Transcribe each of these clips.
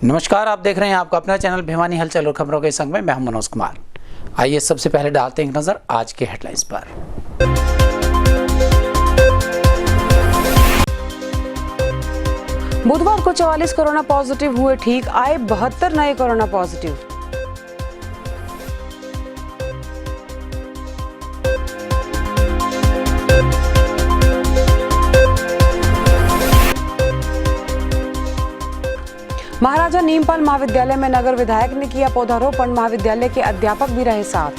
नमस्कार, आप देख रहे हैं आपका अपना चैनल भिवानी हलचल और खबरों के संग में मैं हूं मनोज कुमार। आइए सबसे पहले डालते हैं एक नजर आज के हेडलाइंस पर। बुधवार को 44 कोरोना पॉजिटिव हुए ठीक, आए 72 नए कोरोना पॉजिटिव। महाराजा नीमपाल महाविद्यालय में नगर विधायक ने किया पौधारोपण, महाविद्यालय के अध्यापक भी रहे साथ।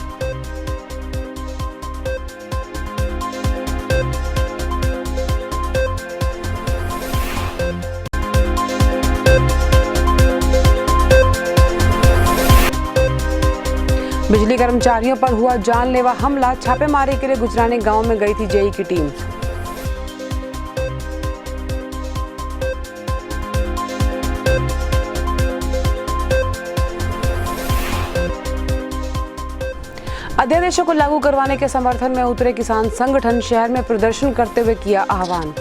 बिजली कर्मचारियों पर हुआ जानलेवा हमला, छापेमारी के लिए गुजराने गांव में गई थी जेई की टीम। अध्यादेशों को लागू करवाने के समर्थन में उतरे किसान संगठन, शहर में प्रदर्शन करते हुए किया आह्वान।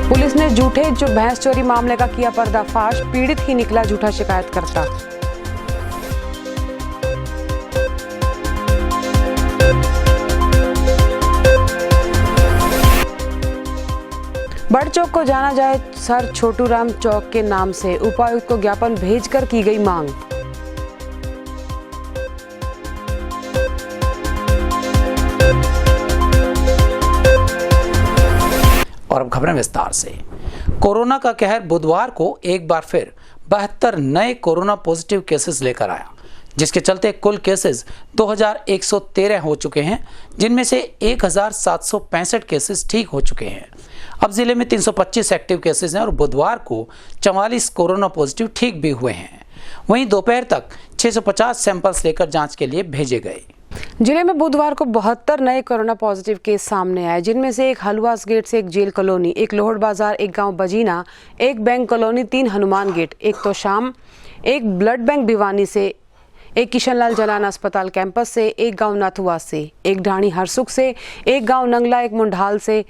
पुलिस ने झूठे भैंस चोरी मामले का किया पर्दाफाश, पीड़ित ही निकला झूठा शिकायतकर्ता। बड़ चौक को जाना जाए सर छोटू राम चौक के नाम से, उपायुक्त को ज्ञापन भेजकर की गई मांग। और अब खबरें विस्तार से। कोरोना का कहर बुधवार को एक बार फिर 72 नए कोरोना पॉजिटिव केसेस लेकर आया, जिसके चलते कुल केसेस 2113 हो चुके हैं, जिनमें से 1765 केसेस ठीक हो चुके हैं। अब जिले में 325 एक्टिव केसेस हैं और बुधवार को 44 कोरोना पॉजिटिव ठीक भी हुए हैं। वहीं दोपहर तक 650 सैंपल्स लेकर जांच के लिए भेजे गए। जिले में बुधवार को 72 नए कोरोना पॉजिटिव केस सामने आए, जिनमें से एक हलवास गेट से एक जेल कॉलोनी, एक लोहड़ बाजार, एक गांव बजीना, एक बैंक कॉलोनी, 3 हनुमान गेट, एक तोशाम, एक ब्लड बैंक भिवानी से, एक किशनलाल जलान अस्पताल कैंपस से, एक गांव नाथुवास से, एक ढाणी हरसुख से, एक गांव नंगला, एक मुंडाल से,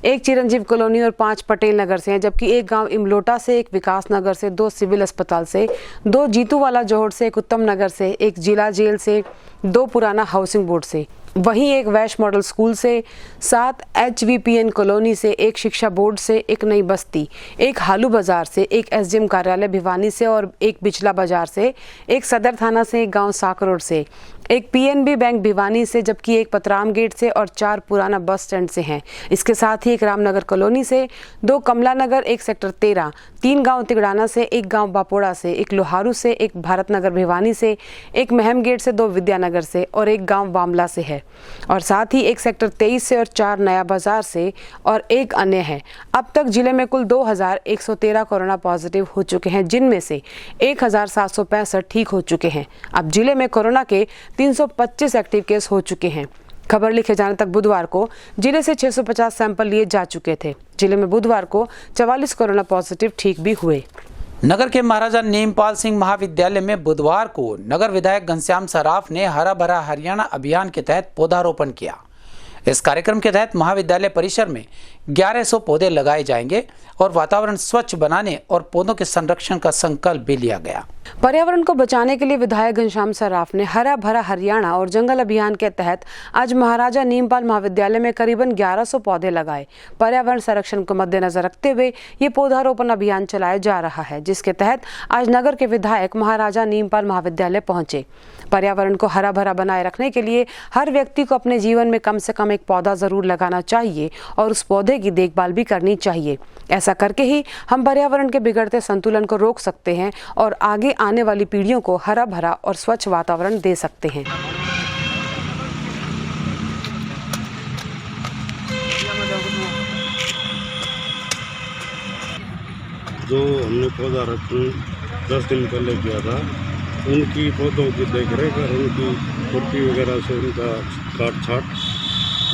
एक चिरंजीव कॉलोनी और 5 पटेल नगर से हैं, जबकि एक गांव इमलोटा से, एक विकास नगर से, 2 सिविल अस्पताल से, 2 जीतूवाला जोहड़ से, एक उत्तम नगर से, एक जिला जेल से, 2 पुराना हाउसिंग बोर्ड से, वहीं एक वैश मॉडल स्कूल से, 7 HVPN कॉलोनी से, एक शिक्षा बोर्ड से, एक नई बस्ती, एक हालू बाजार से, एक SDM कार्यालय भिवानी से और एक बिचला बाजार से, एक सदर थाना से, एक गांव साकरोड से, एक PNB बैंक भिवानी से, जबकि एक पतराम गेट से और 4 पुराना बस स्टैंड से हैं। इसके साथ ही एक रामनगर कॉलोनी से, 2 कमला नगर, एक सेक्टर 13, 3 गांव तिगड़ाना से, एक गांव बापोड़ा से, एक लोहारू से, एक भारत नगर भिवानी से, एक महम गेट से, 2 विद्यानगर से और एक गांव वामला से है। और साथ ही एक सेक्टर 23 से और 4 नया बाजार से और एक अन्य है। अब तक जिले में कुल 2113 कोरोना पॉजिटिव हो चुके हैं, जिनमें से 1765 ठीक हो चुके हैं। अब जिले में कोरोना के 325 एक्टिव केस हो चुके हैं। खबर लिखे जाने तक बुधवार को जिले से 650 सैंपल लिए जा चुके थे। जिले में बुधवार को 44 कोरोना पॉजिटिव ठीक भी हुए। नगर के महाराजा नीमपाल सिंह महाविद्यालय में बुधवार को नगर विधायक घनश्याम सराफ ने हरा भरा हरियाणा अभियान के तहत पौधारोपण किया। इस कार्यक्रम के तहत महाविद्यालय परिसर में 1100 पौधे लगाए जाएंगे और वातावरण स्वच्छ बनाने और पौधों के संरक्षण का संकल्प भी लिया गया। पर्यावरण को बचाने के लिए विधायक घनश्याम सराफ ने हरा भरा हरियाणा और जंगल अभियान के तहत आज महाराजा नीमपाल महाविद्यालय में करीबन 1100 पौधे लगाए। पर्यावरण संरक्षण को मद्देनजर रखते हुए ये पौधारोपण अभियान चलाया जा रहा है, जिसके तहत आज नगर के विधायक महाराजा नीमपाल महाविद्यालय पहुंचे। पर्यावरण को हरा भरा बनाए रखने के लिए हर व्यक्ति को अपने जीवन में कम से कम एक पौधा जरूर लगाना चाहिए और उस पौधे की देखभाल भी करनी चाहिए। ऐसा करके ही हम पर्यावरण के बिगड़ते संतुलन को रोक सकते हैं और आगे आने वाली पीढ़ियों को हरा भरा और स्वच्छ वातावरण दे सकते हैं। जो हमने पौधारोपण 10 दिन पहले किया था, उनकी पौधों की देखरेख और उनकी खुरपी वगैरह से उनका काट छाट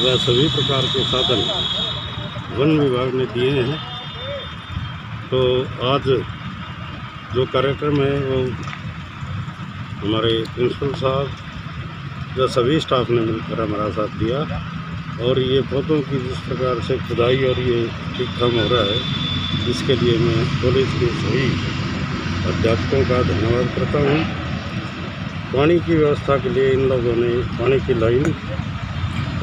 व सभी प्रकार के साधन वन विभाग ने दिए हैं। तो आज जो कार्यक्रम है वो हमारे प्रिंसिपल साहब जो सभी स्टाफ ने मिलकर हमारा साथ दिया। और ये पौधों की जिस प्रकार से खुदाई और ये ठीक काम हो रहा है, इसके लिए मैं कॉलेज के सभी अध्यापकों का धन्यवाद करता हूँ। पानी की व्यवस्था के लिए इन लोगों ने पानी की लाइन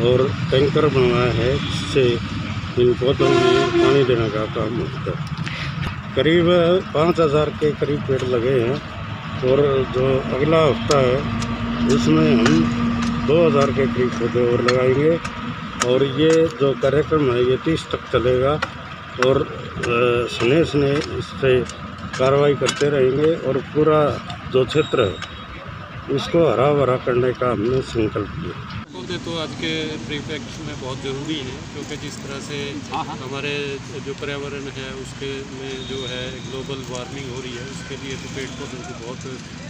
और टैंकर बनवाया है, जिससे इन पौधों में पानी देने का काम होता है। करीब 5000 के करीब पेड़ लगे हैं और जो अगला हफ्ता है उसमें हम 2000 के करीब पौधे और लगाएंगे। और ये जो कार्यक्रम है ये 30 तक चलेगा और स्नेह इस पर कार्रवाई करते रहेंगे और पूरा जो क्षेत्र है उसको हरा भरा करने का हमने संकल्प लिया। पौधे तो आज के परिप्रेक्ष्य में बहुत ज़रूरी हैं, क्योंकि जिस तरह से हमारे जो पर्यावरण है उसके में जो है ग्लोबल वार्मिंग हो रही है, उसके लिए तो पेड़ पौधों की बहुत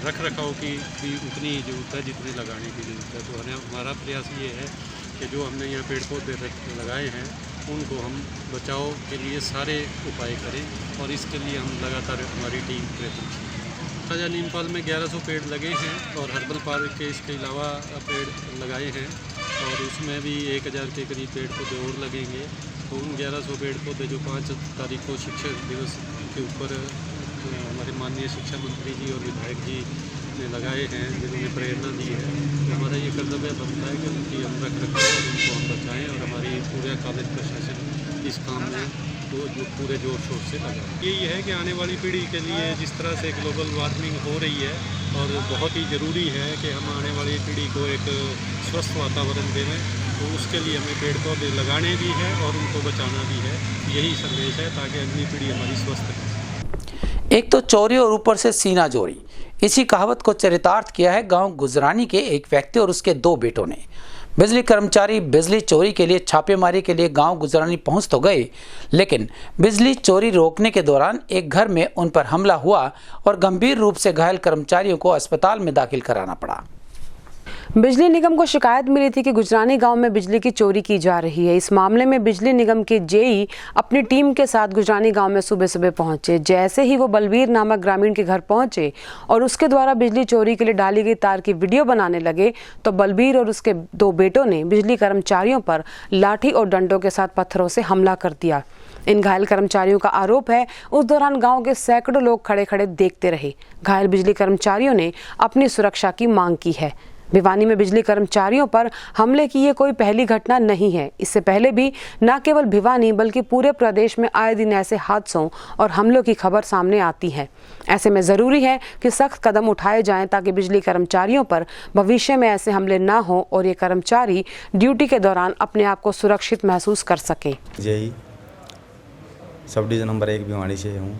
रख रखाव की भी उतनी ही ज़रूरत है जितनी लगाने की ज़रूरत है। तो हमारा प्रयास ये है कि जो हमने यहाँ पेड़ पौधे लगाए हैं उनको हम बचाव के लिए सारे उपाय करें, और इसके लिए हम लगातार हमारी टीम प्रयत्नशील है। राजा नीमपाल में 1100 पेड़ लगे हैं और हर्बल पार्क के इसके अलावा पेड़ लगाए हैं, और उसमें भी 1000 के करीब पेड़ पौधे और लगेंगे। तो उन 1100 पेड़ पौधे जो 5 तारीख को शिक्षक दिवस के ऊपर हमारे माननीय शिक्षा मंत्री जी और विधायक जी ने लगाए हैं, जिन्होंने प्रेरणा दी है, तो हमारा ये कर्तव्य बनता है कि उनकी हम रख रखें और उनको हम बचाएँ, और हमारी पूरा कॉलेज प्रशासन इस काम में तो जो पूरे जोर शोर से लगा। यही है कि आने वाली पीढ़ी के लिए जिस तरह से ग्लोबल वार्मिंग हो रही है, और बहुत ही ज़रूरी है कि हम आने वाली पीढ़ी को एक स्वस्थ वातावरण दें, तो उसके लिए हमें पेड़ पौधे लगाने भी हैं और उनको बचाना भी है। यही संदेश है, ताकि अगली पीढ़ी हमारी स्वस्थ रहे। एक तो चोरी और ऊपर से सीना जोड़ी, इसी कहावत को चरितार्थ किया है गांव गुजरानी के एक व्यक्ति और उसके 2 बेटों ने। बिजली कर्मचारी बिजली चोरी के लिए छापेमारी के लिए गांव गुजरानी पहुंच तो गए, लेकिन बिजली चोरी रोकने के दौरान एक घर में उन पर हमला हुआ और गंभीर रूप से घायल कर्मचारियों को अस्पताल में दाखिल कराना पड़ा। बिजली निगम को शिकायत मिली थी कि गुजरानी गांव में बिजली की चोरी की जा रही है। इस मामले में बिजली निगम के जेई अपनी टीम के साथ गुजरानी गांव में सुबह सुबह पहुंचे। जैसे ही वो बलबीर नामक ग्रामीण के घर पहुंचे और उसके द्वारा बिजली चोरी के लिए डाली गई तार की वीडियो बनाने लगे, तो बलबीर और उसके 2 बेटों ने बिजली कर्मचारियों पर लाठी और डंडों के साथ पत्थरों से हमला कर दिया। इन घायल कर्मचारियों का आरोप है उस दौरान गांव के सैकड़ों लोग खड़े खड़े देखते रहे। घायल बिजली कर्मचारियों ने अपनी सुरक्षा की मांग की है। भिवानी में बिजली कर्मचारियों पर हमले की ये कोई पहली घटना नहीं है। इससे पहले भी न केवल भिवानी बल्कि पूरे प्रदेश में आए दिन ऐसे हादसों और हमलों की खबर सामने आती है। ऐसे में ज़रूरी है कि सख्त कदम उठाए जाएं ताकि बिजली कर्मचारियों पर भविष्य में ऐसे हमले ना हो और ये कर्मचारी ड्यूटी के दौरान अपने आप को सुरक्षित महसूस कर सकें। जय सब डिवीजन नंबर 1 भिवानी से हूँ।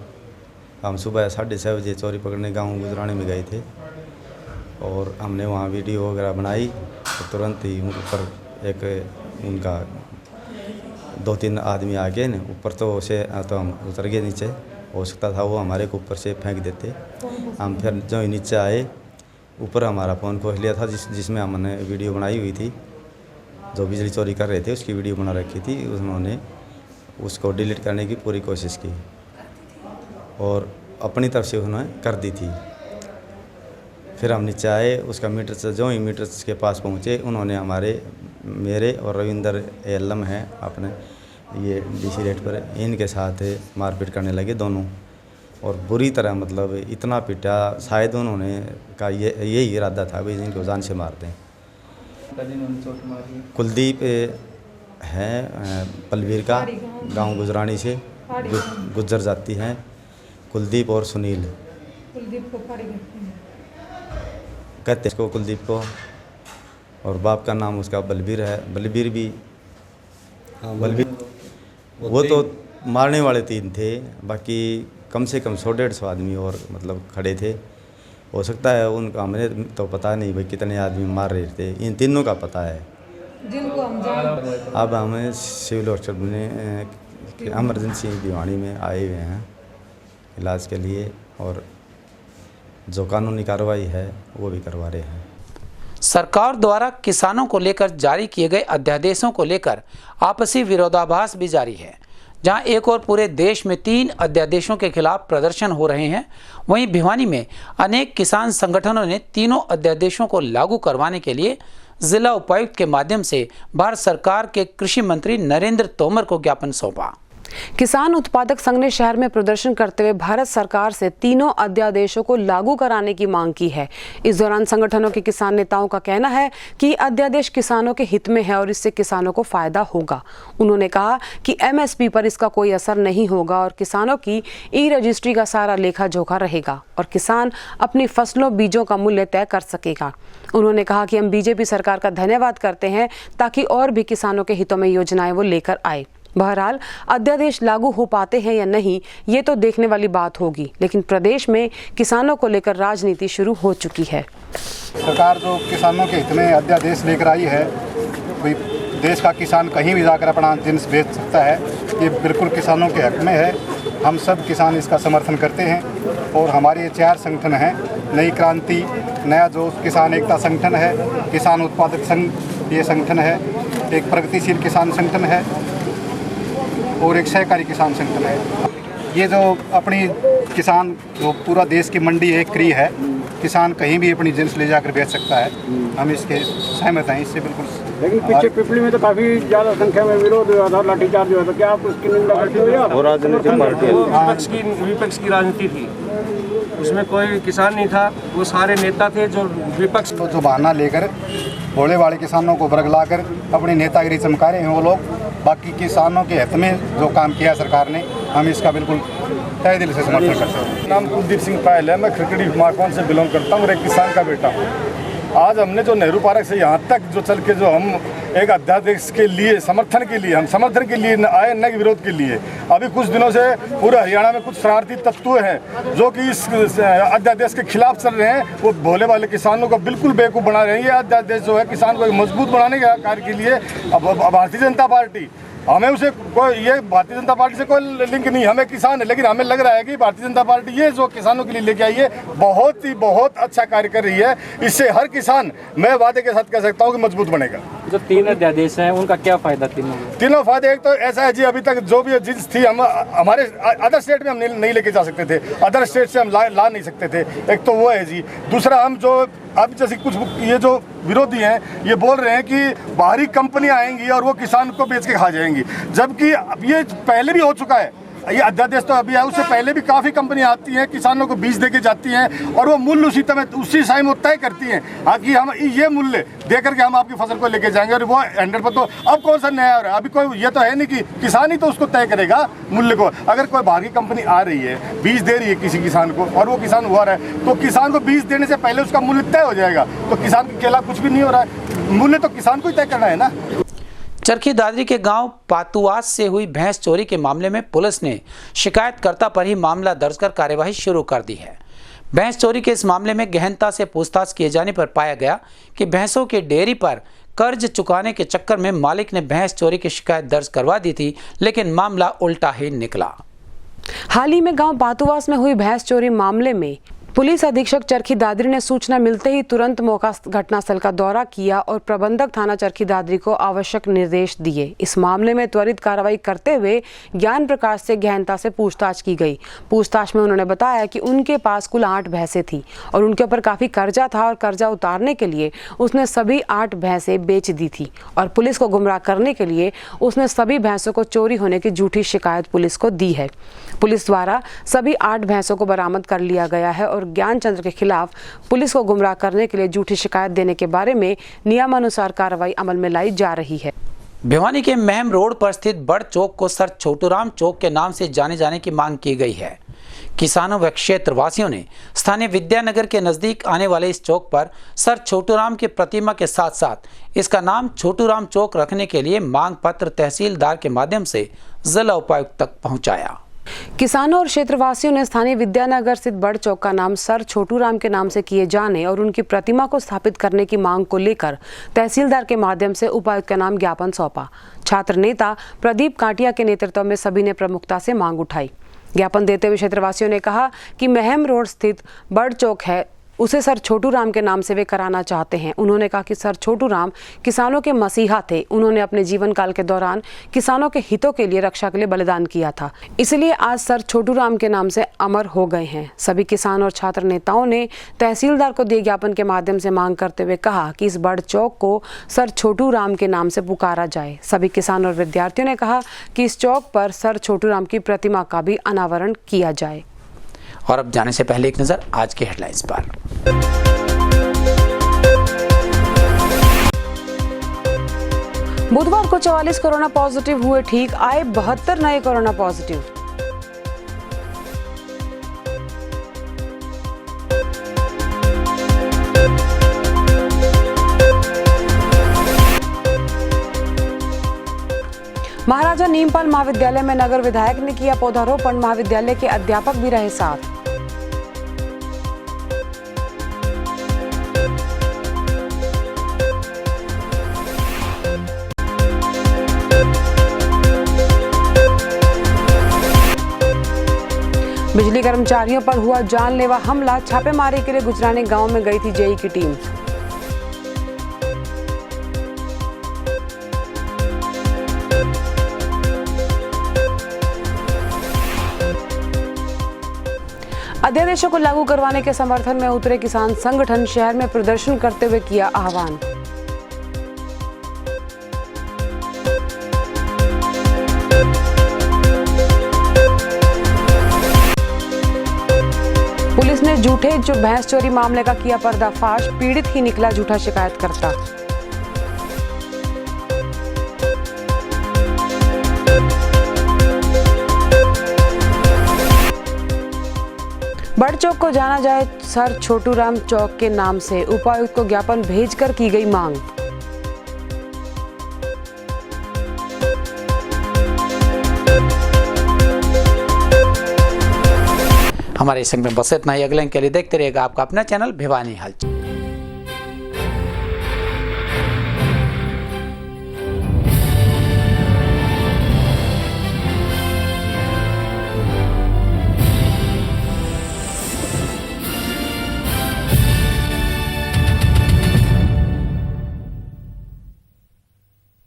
हम सुबह 6:30 बजे चोरी पकड़ने गाँव गुजरानी में गए थे और हमने वहाँ वीडियो वगैरह बनाई, तो तुरंत ही ऊपर एक उनका 2-3 आदमी आ गए न ऊपर, तो हम उतर गए नीचे। हो सकता था वो हमारे को ऊपर से फेंक देते। हम फिर जो नीचे आए, ऊपर हमारा फ़ोन खोज लिया था जिसमें हमने वीडियो बनाई हुई थी। जो बिजली चोरी कर रहे थे उसकी वीडियो बना रखी थी। उन्होंने उसको डिलीट करने की पूरी कोशिश की और अपनी तरफ से उन्होंने कर दी थी। फिर हम नीचे आए, उसका मीटर से जो ही मीटर के पास पहुँचे, उन्होंने मेरे और रविंदर एलम हैं अपने ये डीसी रेट पर, इनके साथ मारपीट करने लगे दोनों, और बुरी तरह मतलब इतना पिटा। शायद उन्होंने का यही इरादा था भाई इनको जान से मार दें। कुलदीप है बलबीर का, गांव गुजरानी से, गुज्जर जाति हैं। कुलदीप और सुनील कहते इसको, कुलदीप को, और बाप का नाम उसका बलबीर है। बलबीर भी बलबीर वो तो मारने वाले 3 थे, बाकी कम से कम 100-150 आदमी और मतलब खड़े थे। हो सकता है उनका, हमें तो पता नहीं भाई कितने आदमी मार रहे थे। इन तीनों का पता है जिनको हम जान। अब हमें सिविल हॉस्पिटल में इमरजेंसी भिवानी में आए हुए हैं इलाज के लिए, और जो कानूनी कार्रवाई है वो भी करवा रहे हैं। सरकार द्वारा किसानों को लेकर जारी किए गए अध्यादेशों को लेकर आपसी विरोधाभास भी जारी है। जहां एक और पूरे देश में 3 अध्यादेशों के खिलाफ प्रदर्शन हो रहे हैं, वहीं भिवानी में अनेक किसान संगठनों ने तीनों अध्यादेशों को लागू करवाने के लिए जिला उपायुक्त के माध्यम से भारत सरकार के कृषि मंत्री नरेंद्र तोमर को ज्ञापन सौंपा। किसान उत्पादक संघ ने शहर में प्रदर्शन करते हुए भारत सरकार से तीनों अध्यादेशों को लागू कराने की मांग की है। इस दौरान संगठनों के किसान नेताओं का कहना है कि अध्यादेश किसानों के हित में है और इससे किसानों को फायदा होगा। उन्होंने कहा कि एमएसपी पर इसका कोई असर नहीं होगा और किसानों की ई रजिस्ट्री का सारा लेखा जोखा रहेगा और किसान अपनी फसलों बीजों का मूल्य तय कर सकेगा। उन्होंने कहा कि हम बीजेपी सरकार का धन्यवाद करते हैं ताकि और भी किसानों के हितों में योजनाएं वो लेकर आए। बहरहाल अध्यादेश लागू हो पाते हैं या नहीं ये तो देखने वाली बात होगी, लेकिन प्रदेश में किसानों को लेकर राजनीति शुरू हो चुकी है। सरकार जो किसानों के हित में अध्यादेश लेकर आई है, कोई देश का किसान कहीं भी जाकर अपना जिन्स बेच सकता है, ये बिल्कुल किसानों के हक में है। हम सब किसान इसका समर्थन करते हैं और हमारे ये 4 संगठन हैं, नई क्रांति, नया जो किसान एकता संगठन है, किसान उत्पादक संघ ये संगठन है, एक प्रगतिशील किसान संगठन है और एक सहकारी किसान संगठन है। ये जो अपनी किसान जो पूरा देश की मंडी एक क्री है, किसान कहीं भी अपनी जिन्स ले जाकर बेच सकता है, हम इसके सहमत हैं इससे बिल्कुल। लेकिन पीछे पिपली में तो काफी ज्यादा संख्या में विरोध हुआ था, लाठीचार्ज हुआ था, क्या आप उसकी निंदा करते हो? और राजनीतिक पार्टी विपक्ष की राजनीति थी, उसमें कोई किसान नहीं था, वो सारे नेता थे जो विपक्ष तो जो बहाना लेकर भोले वाले किसानों को बरगलाकर अपनी नेतागिरी चमका रहे हैं वो लोग। बाकी किसानों के हित में जो काम किया सरकार ने, हम इसका बिल्कुल तहे दिल से समर्थन करते हैं। नाम कुलदीप सिंह पायल है, मैं खिरकड़ी मारकौन से बिलोंग करता हूँ और एक किसान का बेटा हूँ। आज हमने जो नेहरू पार्क से यहाँ तक जो चल के जो हम एक अध्यादेश के लिए समर्थन के लिए आए, न कि विरोध के लिए। अभी कुछ दिनों से पूरे हरियाणा में कुछ शरारती तत्व हैं जो कि इस अध्यादेश के खिलाफ चल रहे हैं, वो भोले वाले किसानों को बिल्कुल बेवकूफ़ बना रहे हैं। ये अध्यादेश जो है किसान को मजबूत बनाने के कार्य के लिए भारतीय जनता पार्टी, हमें उसे कोई ये भारतीय जनता पार्टी से कोई लिंक नहीं, हमें किसान है, लेकिन हमें लग रहा है कि भारतीय जनता पार्टी ये जो किसानों के लिए लेके आई है बहुत अच्छा कार्य कर रही है। इससे हर किसान, मैं वादे के साथ कह सकता हूँ कि मजबूत बनेगा। जो 3 अध्यादेश हैं उनका क्या फायदा? तीनों फायदे, एक तो ऐसा है जी, अभी तक जो भी जिन्स थी हम हमारे अदर स्टेट में हम नहीं लेके जा सकते थे, अदर स्टेट से हम ला नहीं सकते थे, एक तो वो है जी। दूसरा, हम जो अब जैसे कुछ ये जो विरोधी हैं ये बोल रहे हैं कि बाहरी कंपनियां आएंगी और वो किसान को बेच के खा जाएंगी, जबकि अब ये पहले भी हो चुका है। ये अध्यादेश तो अभी है, उससे पहले भी काफ़ी कंपनियां आती हैं, किसानों को बीज देके जाती हैं और वो मूल्य उसी टाइम तय करती हैं कि हम ये मूल्य दे करके हम आपकी फसल को लेके जाएंगे और वो 100%। तो अब कौन सा नया हो रहा है? अभी कोई ये तो है नहीं कि किसान ही तो उसको तय करेगा मूल्य को। अगर कोई बाहरी कंपनी आ रही है, बीज दे रही है किसी किसान को और वो किसान हुआ रहा है, तो किसान को बीज देने से पहले उसका मूल्य तय हो जाएगा। तो किसान के खिलाफ कुछ भी नहीं हो रहा है, मूल्य तो किसान को ही तय करना है ना। चरखी दादरी के गांव पातुआस से हुई भैंस चोरी के मामले में पुलिस ने शिकायतकर्ता पर ही मामला दर्ज कर कार्यवाही शुरू कर दी है। भैंस चोरी के इस मामले में गहनता से पूछताछ किए जाने पर पाया गया कि भैंसों के डेयरी पर कर्ज चुकाने के चक्कर में मालिक ने भैंस चोरी की शिकायत दर्ज करवा दी थी, लेकिन मामला उल्टा ही निकला। हाल ही में गांव पातुआस में हुई भैंस चोरी मामले में पुलिस अधीक्षक चरखी दादरी ने सूचना मिलते ही तुरंत मौका घटनास्थल का दौरा किया और प्रबंधक थाना चरखी दादरी को आवश्यक निर्देश दिए। इस मामले में त्वरित कार्रवाई करते हुए ज्ञान प्रकाश से गहनता से पूछताछ की गई। पूछताछ में उन्होंने बताया कि उनके पास कुल 8 भैंसें थी और उनके ऊपर काफी कर्जा था और कर्जा उतारने के लिए उसने सभी 8 भैंसें बेच दी थी और पुलिस को गुमराह करने के लिए उसने सभी भैंसों को चोरी होने की झूठी शिकायत पुलिस को दी है। पुलिस द्वारा सभी 8 भैंसों को बरामद कर लिया गया है और ज्ञानचंद्र के खिलाफ पुलिस को गुमराह करने के लिए झूठी शिकायत देने के बारे में नियमानुसार कार्रवाई अमल में लाई जा रही है। भिवानी के महम रोड पर स्थित बड़ चौक को सर छोटूराम चौक के नाम से जाने जाने की मांग की गई है। किसानों व क्षेत्रवासियों ने स्थानीय विद्यानगर के नजदीक आने वाले इस चौक पर सर छोटूराम की प्रतिमा के साथ साथ इसका नाम छोटूराम चौक रखने के लिए मांग पत्र तहसीलदार के माध्यम से जिला उपायुक्त तक पहुंचाया। किसानों और क्षेत्रवासियों ने स्थानीय विद्यानगर स्थित बड़ चौक का नाम सर छोटूराम के नाम से किए जाने और उनकी प्रतिमा को स्थापित करने की मांग को लेकर तहसीलदार के माध्यम से उपायुक्त का नाम ज्ञापन सौंपा। छात्र नेता प्रदीप काटिया के नेतृत्व में सभी ने प्रमुखता से मांग उठाई। ज्ञापन देते हुए क्षेत्रवासियों ने कहा कि महम रोड स्थित बड़ चौक है उसे सर छोटू राम के नाम से वे कराना चाहते हैं। उन्होंने कहा कि सर छोटू राम किसानों के मसीहा थे। उन्होंने अपने जीवन काल के दौरान किसानों के हितों के लिए, रक्षा के लिए बलिदान किया था, इसलिए आज सर छोटू राम के नाम से अमर हो गए हैं। सभी किसान और छात्र नेताओं ने तहसीलदार को दिए ज्ञापन के माध्यम से मांग करते हुए कहा कि इस बड़ चौक को सर छोटू राम के नाम से पुकारा जाए। सभी किसान और विद्यार्थियों ने कहा कि इस चौक पर सर छोटू राम की प्रतिमा का भी अनावरण किया जाए। और अब जाने से पहले एक नजर आज के हेडलाइंस पर। बुधवार को 44 कोरोना पॉजिटिव हुए ठीक, आए 72 नए कोरोना पॉजिटिव। महाराजा नीमपाल महाविद्यालय में नगर विधायक ने किया पौधारोपण, महाविद्यालय के अध्यापक भी रहे साथ। बिजली कर्मचारियों पर हुआ जानलेवा हमला, छापेमारी के लिए गुजरानी गांव में गई थी जेई की टीम। अध्यादेशों को लागू करवाने के समर्थन में उतरे किसान संगठन, शहर में प्रदर्शन करते हुए किया आह्वान। पुलिस ने झूठे भैंस चोरी मामले का किया पर्दाफाश, पीड़ित ही निकला झूठा शिकायतकर्ता। बड़ चौक को जाना जाए सर छोटू राम चौक के नाम से, उपायुक्त को ज्ञापन भेजकर की गई मांग। हमारे संग में बस इतना ही। अगले के लिए देखते रहेगा आपका अपना चैनल भिवानी हलचल।